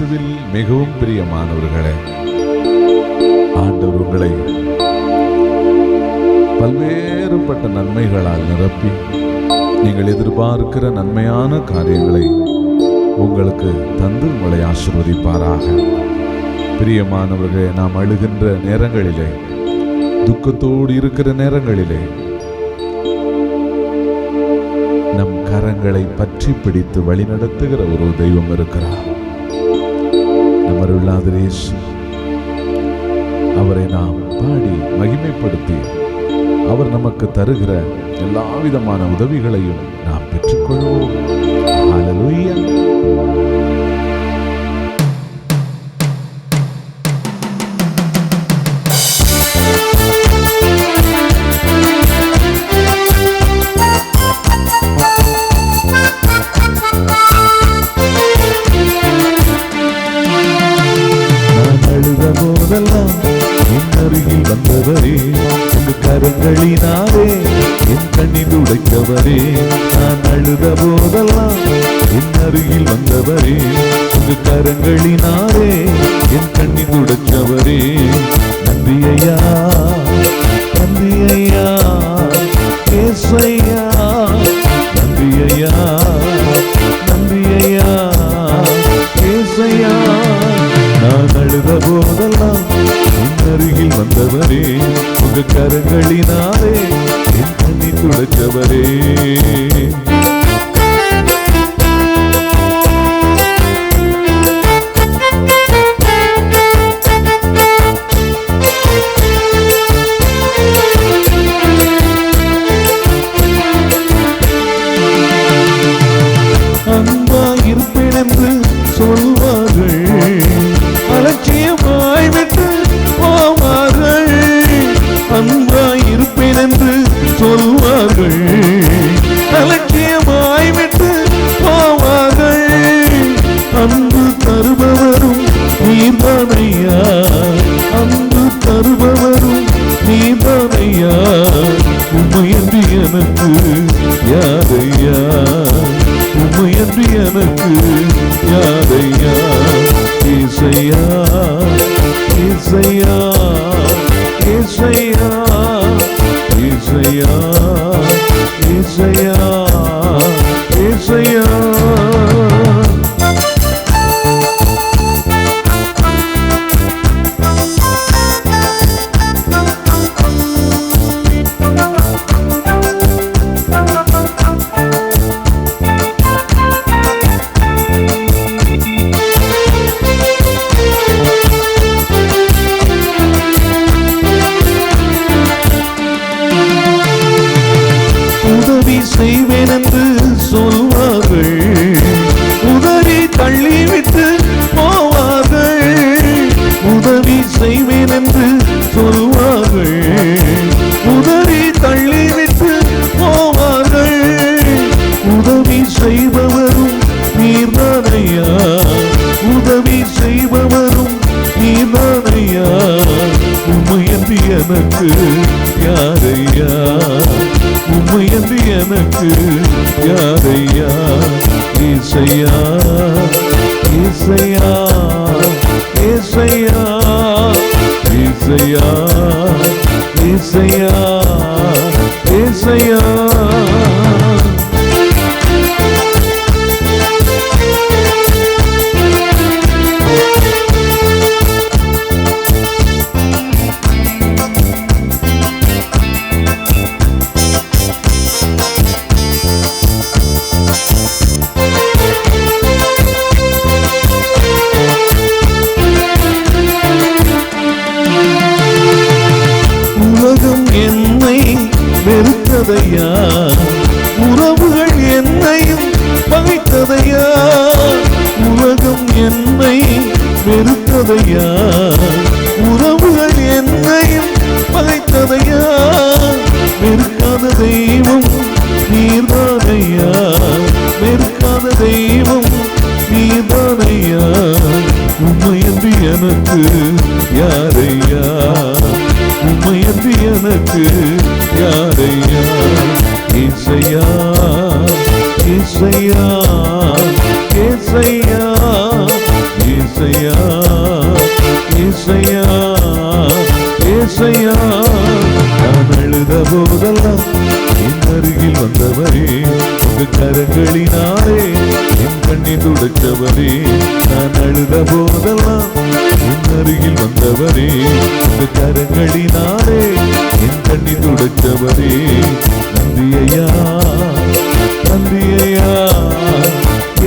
இயேசுவில் மிகவும் பிரியமானவர்களே, ஆண்டவர் உங்களை பல்வேறுபட்ட நன்மைகளால் நிரப்பி நீங்கள் எதிர்பார்க்கிற நன்மையான காரியங்களை உங்களுக்கு தந்து உங்களை ஆசீர்வதிப்பாராக. பிரியமானவர்களே, நாம் அழுகின்ற நேரங்களிலே, துக்கத்தோடு இருக்கிற நேரங்களிலே நம் கரங்களை பற்றி பிடித்து வழிநடத்துகிற ஒரு தெய்வம் இருக்கிறார். நம் அருளாதர் இயேசு. அவரை நாம் பாடி மகிமைப்படுத்தி அவர் நமக்கு தருகிற எல்லா விதமான உதவிகளையும் நாம் பெற்றுக்கொள்வோம். ஹல்லேலூயா. அருகில் வந்தவரே, உங்க கரங்களினாலே என் கண்ணீர் உடைத்தவரே. நான் அழுத போதெல்லாம் என் அருகில் வந்தவரே, உங்க கரங்களினாலே என் கண்ணீர் உடைத்தவரே. நன்றி ஐயா, நன்றி ஐயா ஏசையா, நன்றி ஐயா, நன்றி ஐயா ஏசையா. நான் அழுத போதெல்லாம் அருகில் வந்தவரே, உங்க கரங்களினாலே என் கண்ணீர் துடைத்தவரே. அன்பா இருப்பேன் என்று சொல்வார்கள், அலட்சியமாய் விட்டு போவார்கள். அன்பாய் இருப்பேன் என்று சொல்வார்கள், அலட்சியமாய் விட்டு போவார்கள். அன்பு தருபவரும் நீதானையா, அன்பு தருபவரும் நீதானையா. உம்மையன்றி எனக்கு யாரையா, உம்மையன்றி எனக்கு யாரையா. ஏசையா, ஏசையா, ஏசையா, ஏசையா, ஏசையா, ஏசையா. செய்வேன் என்று சொல்வார்கள், உதவி தள்ளிவிட்டு போவார்கள். உதவி செய்வேன் என்று சொல்வார்கள், உதவி தள்ளிவிட்டு போவார்கள். உதவி செய்பவரும் நீர்தானையா, உதவி செய்பவரும் நீர்தானையா. உம்மையன்றி எனக்கு யாரையா, உம்மையன்றி எனக்கு யாரையா. ஏசையா, ஏசையா, ஏசையா, ஏசையா, ஏசையா, ஏசையா. உலகம் என்னை வெறுத்ததையா, உறவுகள் என்னையும் பகைத்ததையா. உலகம் என்னை வெறுத்ததையா, உறவுகள் என்னையும் பகைத்ததையா. வெறுக்காத தெய்வம் நீர்தானையா, வெறுக்காத தெய்வம் நீர்தானையா. உம்மையன்றி எனக்கு யாரையா, உம்மையன்றி எனக்கு யாரையா. ஏசையா, ஏசையா, ஏசையா, ஏசையா. ஏசையா. நான் அழுத போதெல்லாம் என் அருகில் வந்தவரே, உங்க கரங்களினாலே என் கண்ணீர் துடைத்தவரே. நான் அழுத போதெல்லாம் என் அருகில் வந்தவரே, உங்க கரங்களினாலே என் கண்ணீர் துடைத்தவரே. நன்றி ஐயா, நன்றி ஐயா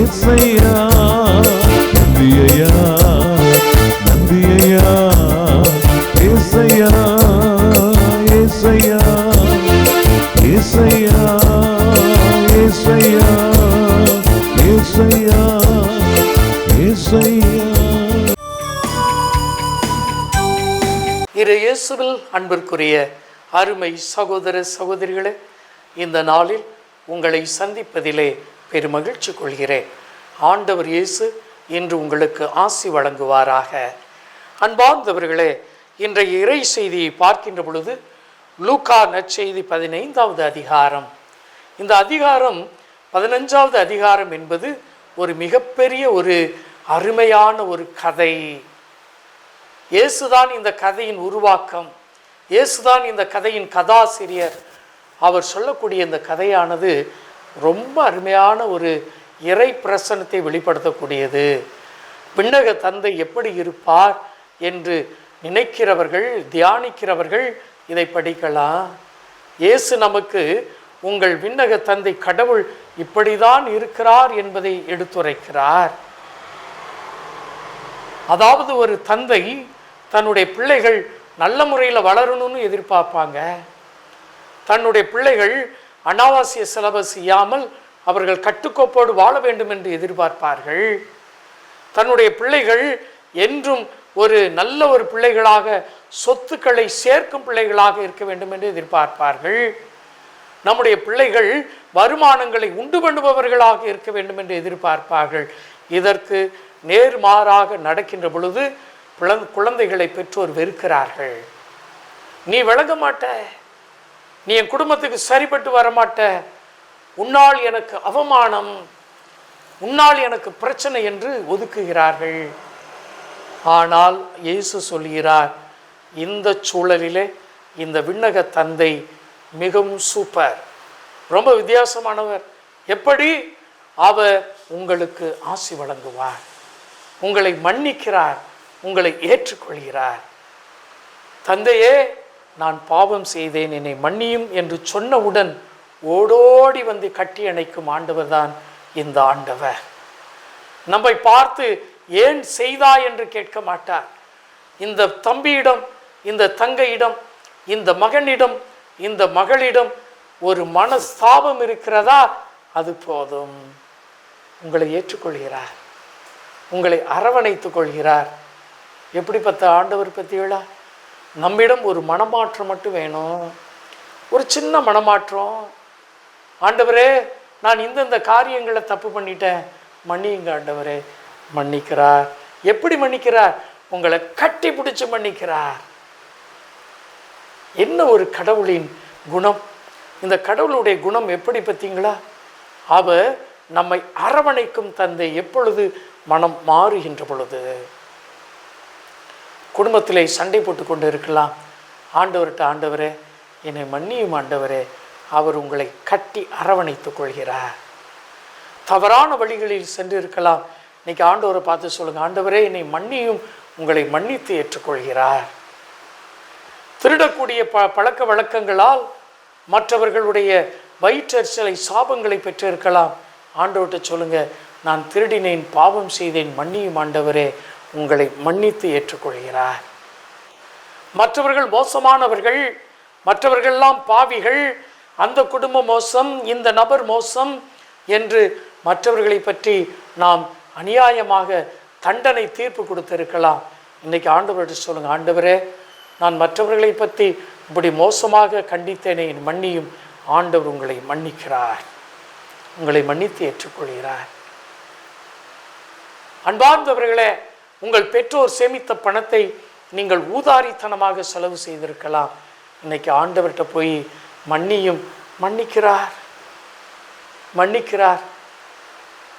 ஏசையா. நன்றி ஐயா, நன்றி ஐயா ஏசையா. ஏசையா, ஏசையா, ஏசையா, ஏசையா, ஏசையா. இரு இயேசுவில் அன்பிற்குரிய அருமை சகோதர சகோதரிகளே, இந்த நாளில் உங்களை சந்திப்பதிலே பெருமகிழ்ச்சி கொள்கிறேன். ஆண்டவர் இயேசு இன்று உங்களுக்கு ஆசி வழங்குவாராக. அன்பார்ந்தவர்களே, இன்றைய இறை செய்தியை பார்க்கின்ற பொழுது லூக்கா நற்செய்தி 15வது அதிகாரம். இந்த அதிகாரம் 15வது அதிகாரம் என்பது ஒரு மிகப்பெரிய ஒரு அருமையான ஒரு கதை. இயேசுதான் இந்த கதையின் உருவாக்கம், இயேசுதான் இந்த கதையின் கதாசிரியர். அவர் சொல்லக்கூடிய இந்த கதையானது ரொம்ப அருமையான ஒரு இறை பிரசன்னத்தை வெளிப்படுத்தக்கூடியது. விண்ணக தந்தை எப்படி இருப்பார் என்று நினைக்கிறவர்கள், தியானிக்கிறவர்கள் இதை படிக்கலாம். இயேசு நமக்கு உங்கள் விண்ணக தந்தை கடவுள் இப்படிதான் இருக்கிறார் என்பதை எடுத்துரைக்கிறார். அதாவது ஒரு தந்தை தன்னுடைய பிள்ளைகள் நல்ல முறையில் வளரணும்னு எதிர்பார்ப்பாங்க. தன்னுடைய பிள்ளைகள் அனாவசிய செலவு செய்யாமல் அவர்கள் கட்டுக்கோப்போடு வாழ வேண்டும் என்று எதிர்பார்ப்பார்கள். தன்னுடைய பிள்ளைகள் என்றும் ஒரு நல்ல ஒரு பிள்ளைகளாக, சொத்துக்களை சேர்க்கும் பிள்ளைகளாக இருக்க வேண்டும் என்று எதிர்பார்ப்பார்கள். நம்முடைய பிள்ளைகள் வருமானங்களை உண்டு பண்ணுபவர்களாக இருக்க வேண்டும் என்று எதிர்பார்ப்பார்கள். இதற்கு நேர்மாறாக நடக்கின்ற பொழுது குழந்தைகளை பெற்றோர் வெறுக்கிறார்கள். நீ விளங்க மாட்ட, நீ என் குடும்பத்துக்கு சரிப்பட்டு வரமாட்ட, உன்னால் எனக்கு அவமானம், உன்னால் எனக்கு பிரச்சனை என்று ஒதுக்குகிறார்கள். ஆனால் இயேசு சொல்கிறார், இந்த சூழலிலே இந்த விண்ணக தந்தை மிகவும் சூப்பர், ரொம்ப வித்தியாசமானவர். எப்படி? அவர் உங்களுக்கு ஆசி வழங்குவார், உங்களை மன்னிக்கிறார், உங்களை ஏற்றுக்கொள்கிறார். தந்தையே, நான் பாவம் செய்தேன், என்னை மன்னியும் என்று சொன்னவுடன் ஓடோடி வந்து கட்டி அணைக்கும் ஆண்டவர் தான் இந்த ஆண்டவர். நம்மை பார்த்து ஏன் செய்தாய் என்று கேட்க மாட்டார். இந்த தம்பியிடம், இந்த தங்கையிடம், இந்த மகனிடம், இந்த மகளிடம் ஒரு மனஸ்தாபம் இருக்கிறதா? அது போதும். உங்களை ஏற்றுக்கொள்கிறார், உங்களை அரவணைத்துக் கொள்கிறார். எப்படிப்பட்ட ஆண்டவர் பற்றிகளா? நம்மிடம் ஒரு மனமாற்றம் மட்டும் வேணும், ஒரு சின்ன மனமாற்றம். ஆண்டவரே, நான் இந்தந்த காரியங்களை தப்பு பண்ணிட்டேன், மன்னியுங்க ஆண்டவரே. மன்னிக்கிறார். எப்படி மன்னிக்கிறார்? உங்களை கட்டி பிடிச்சு மன்னிக்கிறார். என்ன ஒரு கடவுளின் குணம்! இந்த கடவுளுடைய குணம் எப்படி பார்த்தீங்களா? அவர் நம்மை அரவணைக்கும் தந்தை. எப்பொழுது? மனம் மாறுகின்ற பொழுது. குடும்பத்திலே சண்டை போட்டு கொண்டு இருக்கலாம். ஆண்டவர்கிட்ட, ஆண்டவரே என்னை மன்னியும் ஆண்டவரே. அவர் உங்களை கட்டி அரவணைத்துக் கொள்கிறார். தவறான வழிகளில் சென்று இருக்கலாம். இன்னைக்கு ஆண்டவரை பார்த்து சொல்லுங்க, ஆண்டவரே என்னை மன்னியும், உங்களை மன்னித்து ஏற்றுக்கொள்கிறார். திருடக்கூடிய பழக்க வழக்கங்களால் மற்றவர்களுடைய வயிற்றெரிச்சலை, சாபங்களை பெற்றிருக்கலாம். ஆண்டவர்கிட்ட சொல்லுங்க, நான் திருடினேன், பாவம் செய்தேன், மன்னியும் ஆண்டவரே. உங்களை மன்னித்து ஏற்றுக்கொள்கிறார். மற்றவர்கள் மோசமானவர்கள், மற்றவர்கள்லாம் பாவிகள், அந்த குடும்பம் மோசம், இந்த நபர் மோசம் என்று மற்றவர்களை பற்றி நாம் அநியாயமாக தண்டனை தீர்ப்பு கொடுத்திருக்கலாம். இன்னைக்கு ஆண்டவர்கிட்ட சொல்லுங்க, ஆண்டவரே நான் மற்றவர்களை பற்றி இப்படி மோசமாக கண்டித்தேனே, மன்னியும். ஆண்டவர் உங்களை மன்னிக்கிறார், உங்களை மன்னித்து ஏற்றுக்கொள்கிறார். அன்பார்ந்தவர்களே, உங்கள் பெற்றோர் சேமித்த பணத்தை நீங்கள் ஊதாரித்தனமாக செலவு செய்திருக்கலாம். இன்னைக்கு ஆண்டவர்கிட்ட போய் மன்னியும். மன்னிக்கிறார், மன்னிக்கிறார்.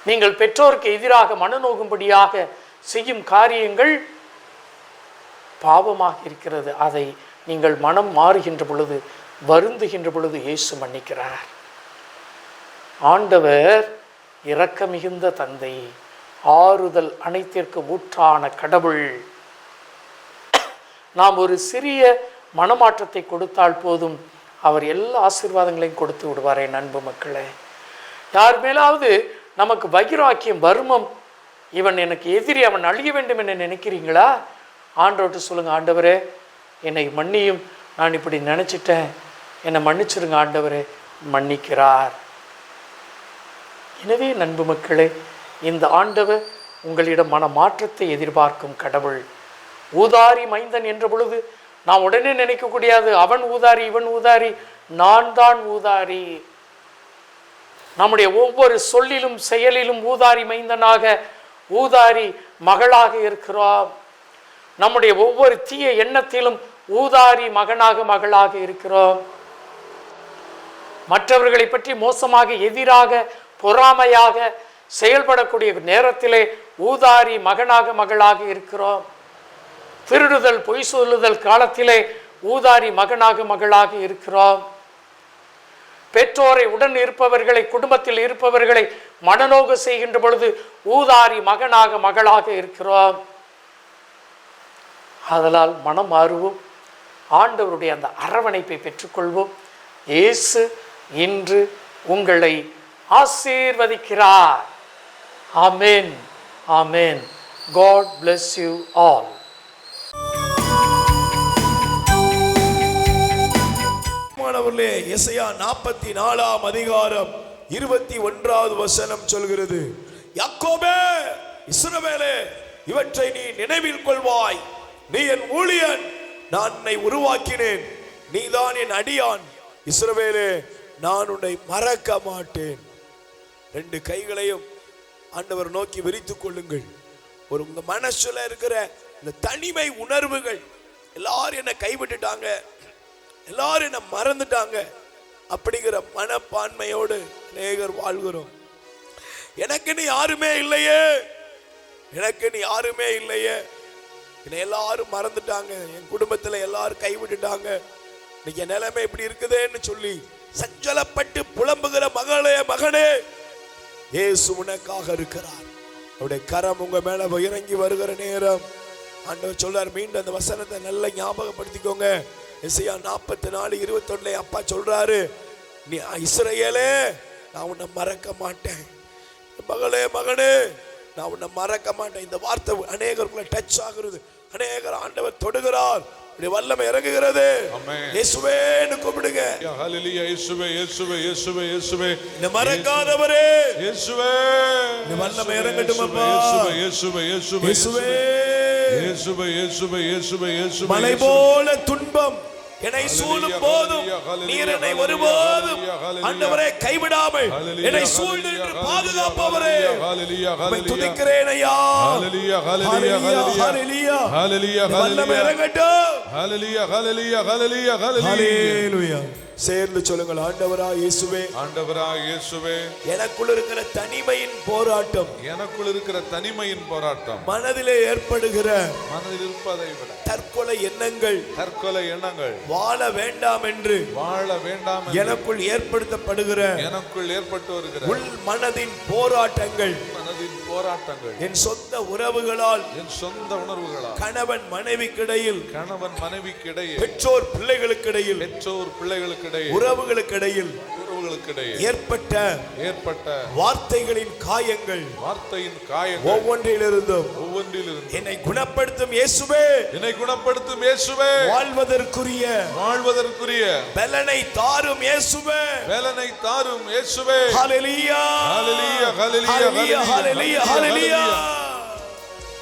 நீங்கள் பெற்றோருக்கு எதிராக மனநோகும்படியாக செய்யும் காரியங்கள் பாவமாக இருக்கிறது. அதை நீங்கள் மனம் மாறுகின்ற பொழுது, வருந்துகின்ற பொழுது இயேசு மன்னிக்கிறார். ஆண்டவர் இரக்க மிகுந்த தந்தை, ஆறுதல் அனைத்திற்கு ஊற்றான கடவுள். நாம் ஒரு சிறிய மனமாற்றத்தை கொடுத்தால் போதும், அவர் எல்லா ஆசீர்வாதங்களையும் கொடுத்து விடுவார். என் அன்பு மக்களே, யார் மேலாவது நமக்கு வைராக்கியம், வர்மம், இவன் எனக்கு எதிரி, அவன் அழிய வேண்டும் என நினைக்கிறீங்களா? ஆண்டவர்கிட்ட சொல்லுங்கள், ஆண்டவரே என்னை மன்னியும், நான் இப்படி நினச்சிட்டேன், என்னை மன்னிச்சிருங்க ஆண்டவரே. மன்னிக்கிறார். எனவே நண்பு மக்களே, இந்த ஆண்டவர் உங்களிடம் மன மாற்றத்தை எதிர்பார்க்கும் கடவுள். ஊதாரி மைந்தன் என்ற பொழுது நாம் உடனே நினைக்கக்கூடியது அவன் ஊதாரி, இவன் ஊதாரி. நான் தான் ஊதாரி. நம்முடைய ஒவ்வொரு சொல்லிலும் செயலிலும் ஊதாரி மைந்தனாக, ஊதாரி மகளாக இருக்கிறோம். நம்முடைய ஒவ்வொரு தீய எண்ணத்திலும் ஊதாரி மகனாக, மகளாக இருக்கிறோம். மற்றவர்களை பற்றி மோசமாக, எதிராக, பொறாமையாக செயல்படக்கூடிய நேரத்திலே ஊதாரி மகனாக, மகளாக இருக்கிறோம். திருடுதல், பொய் சொல்லுதல் காலத்திலே ஊதாரி மகனாக, மகளாக இருக்கிறோம். பெற்றோரை, உடன் இருப்பவர்களை, குடும்பத்தில் இருப்பவர்களை மனநோக செய்கின்ற பொழுது ஊதாரி மகனாக, மகளாக இருக்கிறோம். ஆதலால் மனம் மாறுவோம், ஆண்டவருடைய அந்த அரவணைப்பை பெற்றுக்கொள்வோம். இயேசு இன்று உங்களை ஆசீர்வதிக்கிறார். ஆமென், ஆமென். God bless you all. மாணவர்களே, எசையா 44 அதிகாரம் 21வது வசனம் சொல்கிறது, யாக்கோபே, இஸ்ரவேலே, இவற்றை நீ நினைவில் கொள்வாய். நீ என் ஊழியன், நான் உன்னை உருவாக்கினேன். நீதான் என் அடியான். இஸ்ரவேலே, நான் உன்னை மறக்க மாட்டேன். 2 கைகளையும் ஆண்டவர் நோக்கி விரித்துக் கொள்ளுங்கள். ஒரு உங்க மனசுல இருக்கிற இந்த தனிமை உணர்வுகள், எல்லாரும் என்னை கைவிட்டுட்டாங்க, எல்லாரும் என்ன மறந்துட்டாங்க அப்படிங்கிற மனப்பான்மையோடு அநேகர் வாழ்கிறோம். எனக்கு நீ யாருமே இல்லையே, எனக்கு நீ யாருமே இல்லையே, என்னை எல்லாரும் மறந்துட்டாங்க, என் குடும்பத்துல எல்லாரும் கைவிட்டுட்டாங்க, இன்னைக்கு என் நிலைமை இப்படி இருக்குதேன்னு சொல்லி சஞ்சலப்பட்டு புலம்புகிற மகளே, மகனே, இயேசு உனக்காக இருக்கிறார். அவருடைய கரம் உங்க மேல இறங்கி வருகிற நேரம் ஆண்டவர் சொல்றார். மீண்டும் அந்த வசனத்தை நல்லா ஞாபகப்படுத்திக்கோங்க. எசையா 44:21 அப்பா சொல்றாரு, நீ இஸ்ரவேலே, நான் உன்னை மறக்க மாட்டேன். மகளே, மகனே, நான் உன்னை மறக்க மாட்டேன். இந்த வார்த்தை அநேகருக்குள்ள டச் ஆகுறது, அநேகர் ஆண்டவர் தொடுகிறார், வல்லமை இறங்குகிறது. இயேசுவேன்னு கூப்பிடுங்க. ஹல்லேலூயா. இயேசுவே, இயேசுவே, இயேசுவே, இயேசுவே. இந்த மறக்காதவரே, இயேசுவே, இந்த வல்லமை இறங்கட்டும் அப்பா. இயேசுவே, இயேசுவே, இயேசுவே, இயேசுவே, இயேசுவே, இயேசுவே, இயேசுவே, இயேசுவே. மலை போல துன்பம் என்னை சூழும் போதும் நீர் என்னை ஒருபோதும் ஆண்டவரே கைவிடாமல் என்னை சூழ்ந்து பாதுகாப்பவரே, உம்மை துதிக்கிறேன் ஐயா. ஹல்லேலூயா, ஹல்லேலூயா, ஹல்லேலூயா, ஹல்லேலூயா, வல்லமை இறங்கட்டும். ஹல்லேலூயா, ஹல்லேலூயா, ஹல்லேலூயா, ஹல்லேலூயா. சேர்ந்து சொல்லுங்கள், ஆண்டவராய் இயேசுவே, ஆண்டவராய் இயேசுவே, எனக்குள் இருக்கிற தனிமையின் போராட்டம், எனக்குள் இருக்கிற தனிமையின் போராட்டம், மனதிலே ஏற்படுகிற, மனதில் இருப்பதை விட தற்கொலை எண்ணங்கள், தற்கொலை எண்ணங்கள், வாழ வேண்டாம் என்று வாழ வேண்டாம் எனக்குள் ஏற்படுத்தப்படுகிற, எனக்குள் ஏற்பட்டு வருகிற உள் மனதின் போராட்டங்கள், மனதின் போராட்டங்கள், என் சொந்த உறவுகளால், என் சொந்த உணர்வுகளால், கணவன் மனைவிக்கிடையில், கணவன் மனைவிக்கிடையே, பெற்றோர் பிள்ளைகளுக்கிடையில், பெற்றோர் பிள்ளைகளுக்கிடையே, உறவுகளுக்கிடையில் உறவுகளுக்கிடையே ஏற்பட்ட வார்த்தைகளின் காயங்கள், வார்த்தையின் காயங்கள் ஒவ்வொன்றிலிருந்தும் என்னை குணப்படுத்தும் இயேசுவே, என்னை குணப்படுத்தும் இயேசுவே, வாழ்வதற்குரிய பலனை தாரும் இயேசுவே, பலனை தாரும் இயேசுவே. ஹல்லேலூயா, ஹல்லேலூயா, ஹல்லேலூயா, ஹல்லேலூயா, ஹல்லேலூயா.